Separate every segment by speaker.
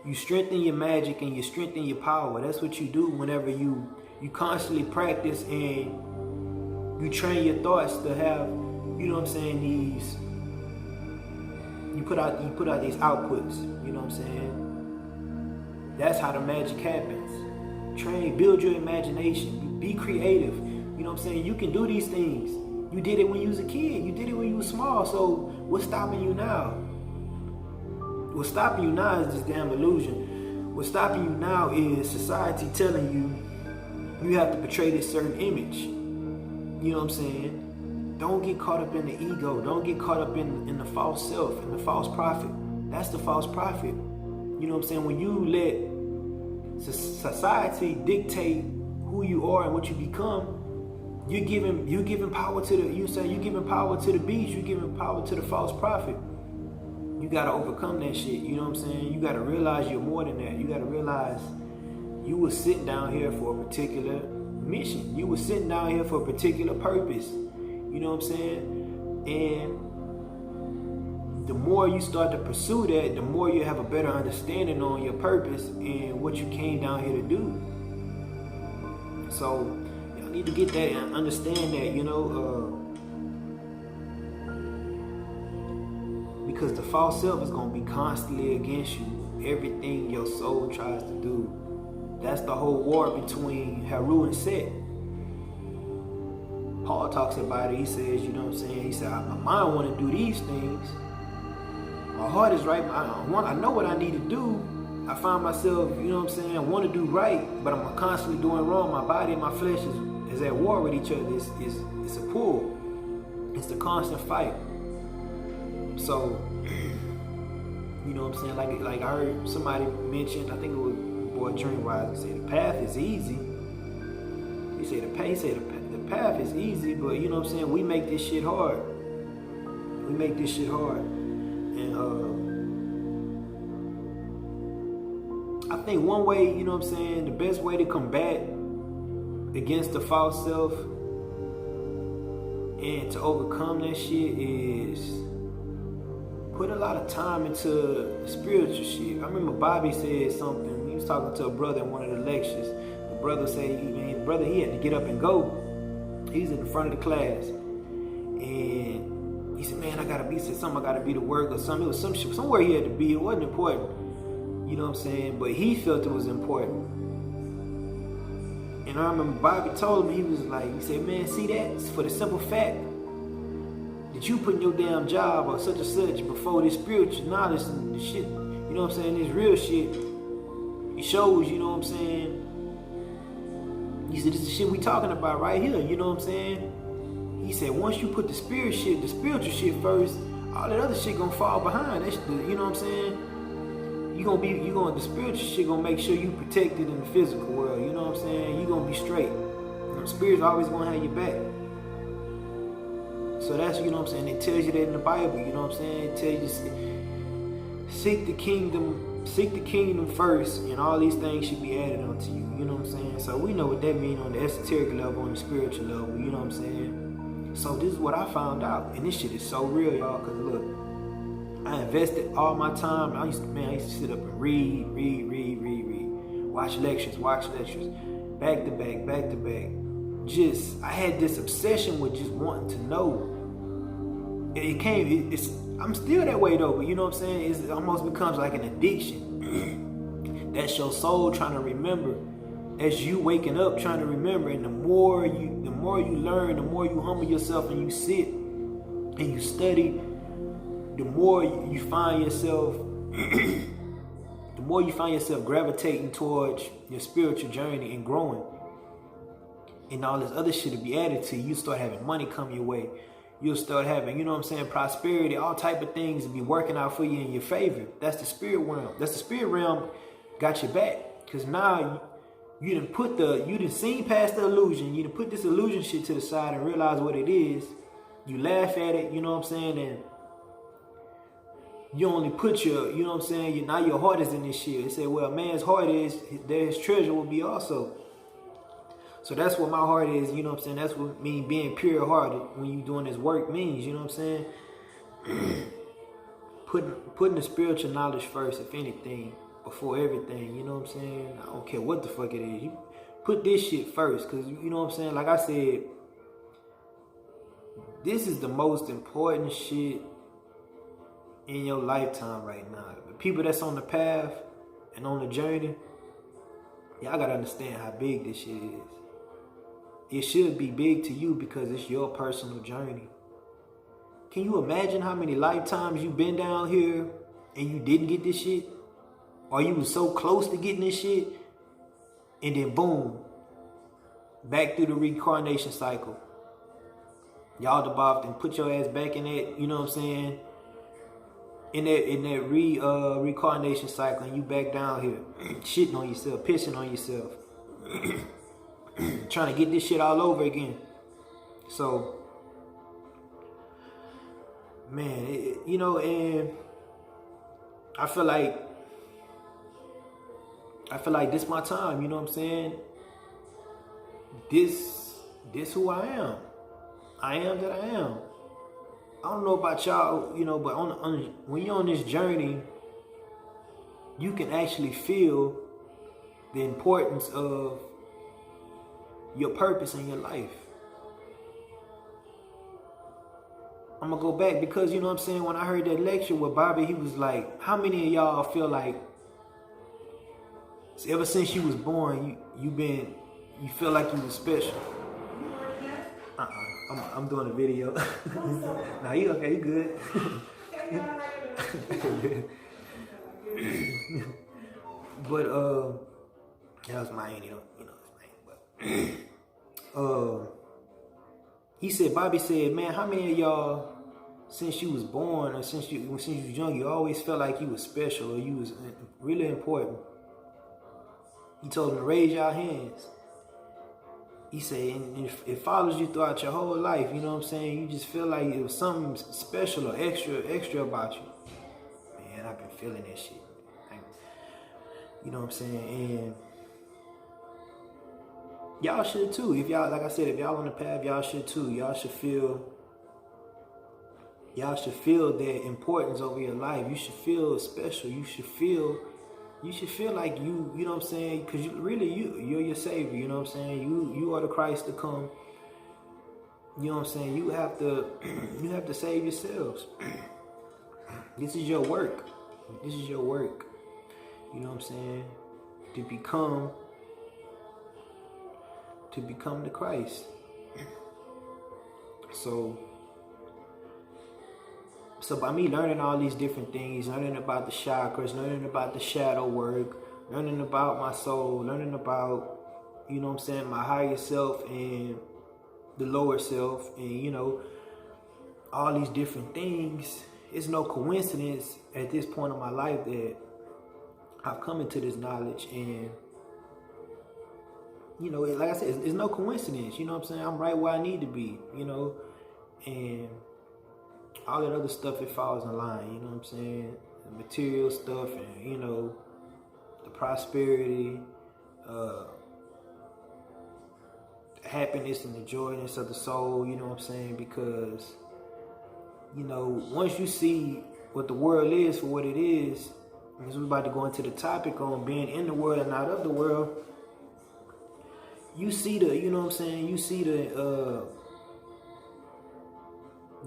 Speaker 1: You strengthen your magic and you strengthen your power. That's what you do whenever you constantly practice and you train your thoughts to have, you know what I'm saying, these, you put out these outputs, you know what I'm saying? That's how the magic happens. Train, build your imagination, be creative. You know what I'm saying? You can do these things. You did it when you was a kid. You did it when you was small. So what's stopping you now? What's stopping you now is this damn illusion. What's stopping you now is society telling you have to portray this certain image. You know what I'm saying? Don't get caught up in the ego. Don't get caught up in the false self and the false prophet. That's the false prophet. You know what I'm saying? When you let society dictate who you are and what you become, you're giving power to you're giving power to the beast. You're giving power to the false prophet. You gotta overcome that shit. You know what I'm saying? You gotta realize you're more than that. You gotta realize you were sitting down here for a particular mission. You were sitting down here for a particular purpose. You know what I'm saying? And the more you start to pursue that, the more you have a better understanding on your purpose and what you came down here to do. So y'all need to get that and understand that, you know, because the false self is going to be constantly against you. Everything your soul tries to do. That's the whole war between Heru and Set. Paul talks about it. He says, you know what I'm saying? He said, my mind want to do these things. My heart is right. I know what I need to do. I find myself, you know what I'm saying, I want to do right, but I'm constantly doing wrong. My body and my flesh is at war with each other. It's a pull. It's the constant fight. So, you know what I'm saying? Like I heard somebody mention, I think it was Boy Dreamwise, he said the path is easy. He said the path is easy, but you know what I'm saying? We make this shit hard. We make this shit hard. And I think one way, you know what I'm saying, the best way to combat against the false self and to overcome that shit is put a lot of time into spiritual shit. I remember Bobby said something. He was talking to a brother in one of the lectures. The brother said, he had to get up and go. He's in the front of the class. And he said, man, I gotta be to work or something. It was somewhere he had to be. It wasn't important. You know what I'm saying? But he felt it was important. And I remember Bobby told him, he said, man, see that? For the simple fact that you putting your damn job or such and such before this spiritual knowledge and the shit, you know what I'm saying, this real shit, it shows, you know what I'm saying? He said, this is the shit we talking about right here, you know what I'm saying? He said, once you put the spiritual shit first, all that other shit gonna fall behind. That's you know what I'm saying? The spiritual shit gonna make sure you protected in the physical world, you know what I'm saying? You gonna be straight. The spirit's always gonna have your back. So that's, you know what I'm saying, it tells you that in the Bible, you know what I'm saying? It tells you, seek the kingdom first, and all these things should be added unto you, you know what I'm saying? So we know what that means on the esoteric level, on the spiritual level, you know what I'm saying? So this is what I found out, and this shit is so real, y'all, because look, I invested all my time. I used to sit up and read, watch lectures, back to back. I had this obsession with just wanting to know. I'm still that way though, but you know what I'm saying? It almost becomes like an addiction. That's your soul trying to remember. As you waking up trying to remember, and the more you learn, the more you humble yourself and you sit and you study, the more you find yourself gravitating towards your spiritual journey and growing. And all this other shit will be added to you. You start having money come your way. You'll start having, you know what I'm saying, prosperity, all type of things will be working out for you in your favor. That's the spirit realm. That's the spirit realm got your back. Because now you done seen past the illusion. You done put this illusion shit to the side and realize what it is. You laugh at it, you know what I'm saying, and you only put your, you know what I'm saying, now your heart is in this shit. They say, well, man's heart is, there his treasure will be also. So that's what my heart is, you know what I'm saying? That's what being pure-hearted when you doing this work means, you know what I'm saying? Putting the spiritual knowledge first, if anything. before everything, you know what I'm saying? I don't care what the fuck it is. You put this shit first, because you know what I'm saying? Like I said, this is the most important shit in your lifetime right now. The people that's on the path and on the journey, y'all gotta understand how big this shit is. It should be big to you because it's your personal journey. Can you imagine how many lifetimes you've been down here and you didn't get this shit? Or you was so close to getting this shit, and then boom, back through the reincarnation cycle. Y'all devolved and put your ass back in that, you know what I'm saying? In that reincarnation cycle, and you back down here, shitting on yourself, pissing on yourself, trying to get this shit all over again. So, man, you know, and I feel like this my time, you know what I'm saying? This who I am. I am that I am. I don't know about y'all, you know, but when you're on this journey, you can actually feel the importance of your purpose in your life. I'm gonna go back because, you know what I'm saying, when I heard that lecture with Bobby, he was like, how many of y'all feel like ever since you was born, you feel like you was special? I'm doing a video. Nah, you okay? You good? But that was my auntie, you know, his name. But Bobby said, man, how many of y'all, since you was born or since you was young, you always felt like you was special or you was really important? He told them to raise your hands. He said, and it follows you throughout your whole life, you know what I'm saying? You just feel like it was something special or extra about you. Man, I've been feeling that shit. You know what I'm saying? And y'all should too. If y'all, like I said, if y'all on the path, y'all should too. Y'all should feel that importance over your life. You should feel special. You should feel like you know what I'm saying? Because you're your savior, you know what I'm saying? You are the Christ to come. You know what I'm saying? You have to save yourselves. This is your work. This is your work. You know what I'm saying? To become the Christ. So by me learning all these different things, learning about the chakras, learning about the shadow work, learning about my soul, learning about, you know what I'm saying, my higher self and the lower self, and, you know, all these different things, it's no coincidence at this point in my life that I've come into this knowledge. And, you know, like I said, it's no coincidence, you know what I'm saying? I'm right where I need to be, you know, and all that other stuff, it falls in line, you know what I'm saying? The material stuff and, you know, the prosperity, the happiness and the joyness of the soul, you know what I'm saying? Because, you know, once you see what the world is for what it is, because we're about to go into the topic on being in the world and not of the world, you see the, you know what I'm saying? You see the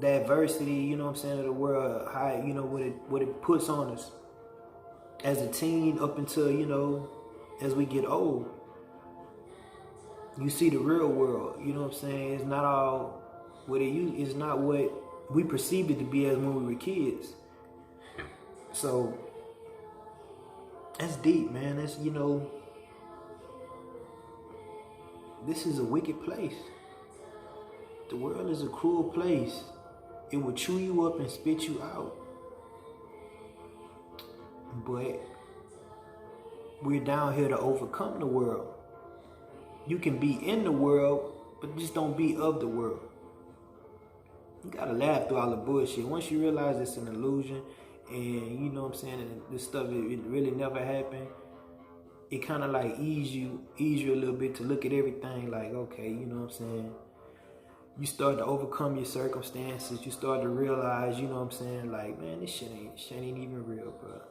Speaker 1: adversity, you know what I'm saying, of the world, how, you know, what it puts on us as a teen up until, you know, as we get old. You see the real world, you know what I'm saying? It's not all what it's not what we perceived it to be as when we were kids. So that's deep, man. That's, you know, this is a wicked place. The world is a cruel place. It will chew you up and spit you out. But we're down here to overcome the world. You can be in the world, but just don't be of the world. You gotta laugh through all the bullshit. Once you realize it's an illusion, and you know what I'm saying, and this stuff, it really never happened, it kind of like ease you a little bit to look at everything like, okay, you know what I'm saying? You start to overcome your circumstances. You start to realize, you know what I'm saying, like, man, this shit ain't even real, bro.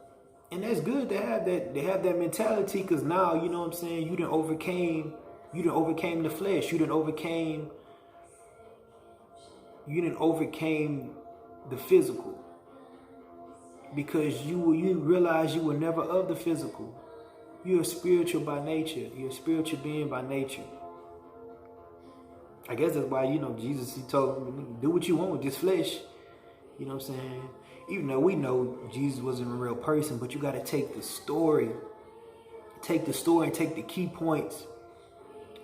Speaker 1: And that's good to have that. They have that mentality, because now, you know what I'm saying, you done overcame the flesh. You done overcame the physical, because you realize you were never of the physical. You're a spiritual by nature. You're a spiritual being by nature. I guess that's why, you know, Jesus, he told him, do what you want with this flesh. You know what I'm saying? Even though we know Jesus wasn't a real person, but you got to take the story. Take the story and take the key points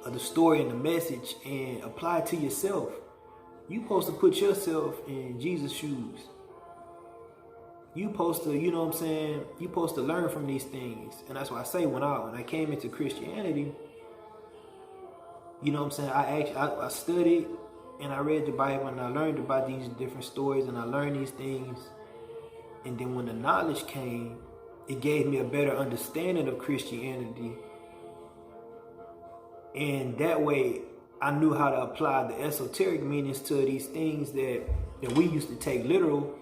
Speaker 1: of the story and the message and apply it to yourself. You supposed to put yourself in Jesus' shoes. You supposed to, you know what I'm saying, you supposed to learn from these things. And that's why I say when I came into Christianity, you know what I'm saying, I studied and I read the Bible and I learned about these different stories and I learned these things. And then when the knowledge came, it gave me a better understanding of Christianity. And that way I knew how to apply the esoteric meanings to these things that we used to take literal.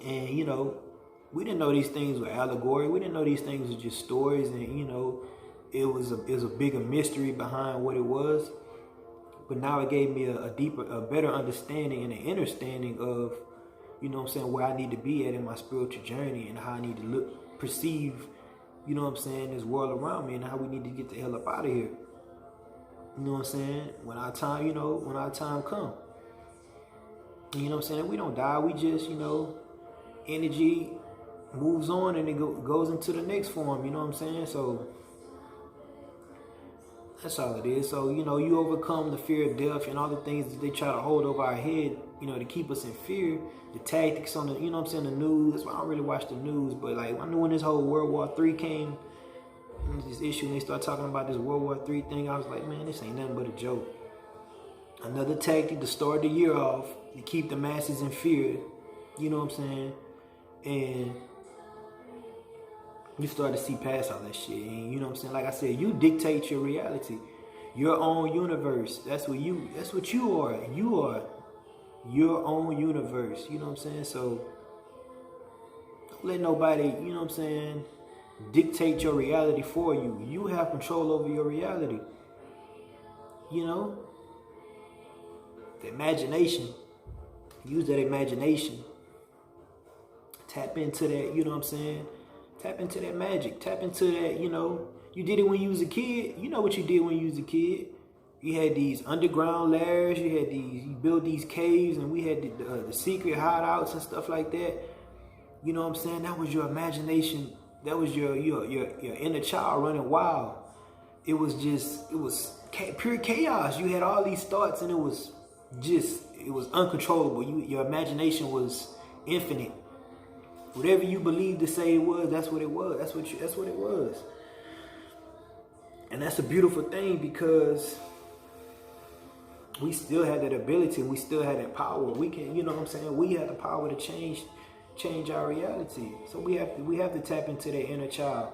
Speaker 1: And, you know, we didn't know these things were allegory. We didn't know these things were just stories. And, you know, it was a bigger mystery behind what it was. But now it gave me a better understanding and an understanding of, you know what I'm saying, where I need to be at in my spiritual journey and how I need to perceive, you know what I'm saying, this world around me and how we need to get the hell up out of here. You know what I'm saying? When our time, you know, when our time come. You know what I'm saying? We don't die. We just, you know, energy moves on and it goes into the next form. You know what I'm saying? So that's all it is. So, you know, you overcome the fear of death and all the things that they try to hold over our head, you know, to keep us in fear. The tactics on the, you know what I'm saying, the news. That's why I don't really watch the news. But, like, I knew when this whole World War III came, this issue, and they start talking about this World War III thing, I was like, man, this ain't nothing but a joke. Another tactic to start the year off, to keep the masses in fear, you know what I'm saying? And you start to see past all that shit. And you know what I'm saying? Like I said, you dictate your reality, your own universe. That's what you are. You are your own universe. You know what I'm saying? So don't let nobody, you know what I'm saying, dictate your reality for you. You have control over your reality. You know? The imagination. Use that imagination. Tap into that, you know what I'm saying? Tap into that magic. Tap into that, you know. You did it when you was a kid. You know what you did when you was a kid. You had these underground lairs. You built these caves, and we had the secret hideouts and stuff like that. You know what I'm saying? That was your imagination. That was your inner child running wild. It was pure chaos. You had all these thoughts, and it was uncontrollable. Your imagination was infinite. Whatever you believed to say it was, that's what it was. That's what it was. And that's a beautiful thing, because we still have that ability and we still have that power. We can, you know what I'm saying? We have the power to change our reality. So we have to tap into that inner child.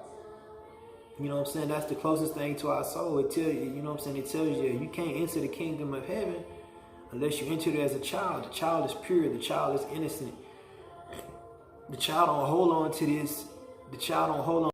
Speaker 1: You know what I'm saying? That's the closest thing to our soul. It tells you, you know what I'm saying? It tells you you can't enter the kingdom of heaven unless you enter it as a child. The child is pure. The child is innocent. The child don't hold on to this. The child don't hold on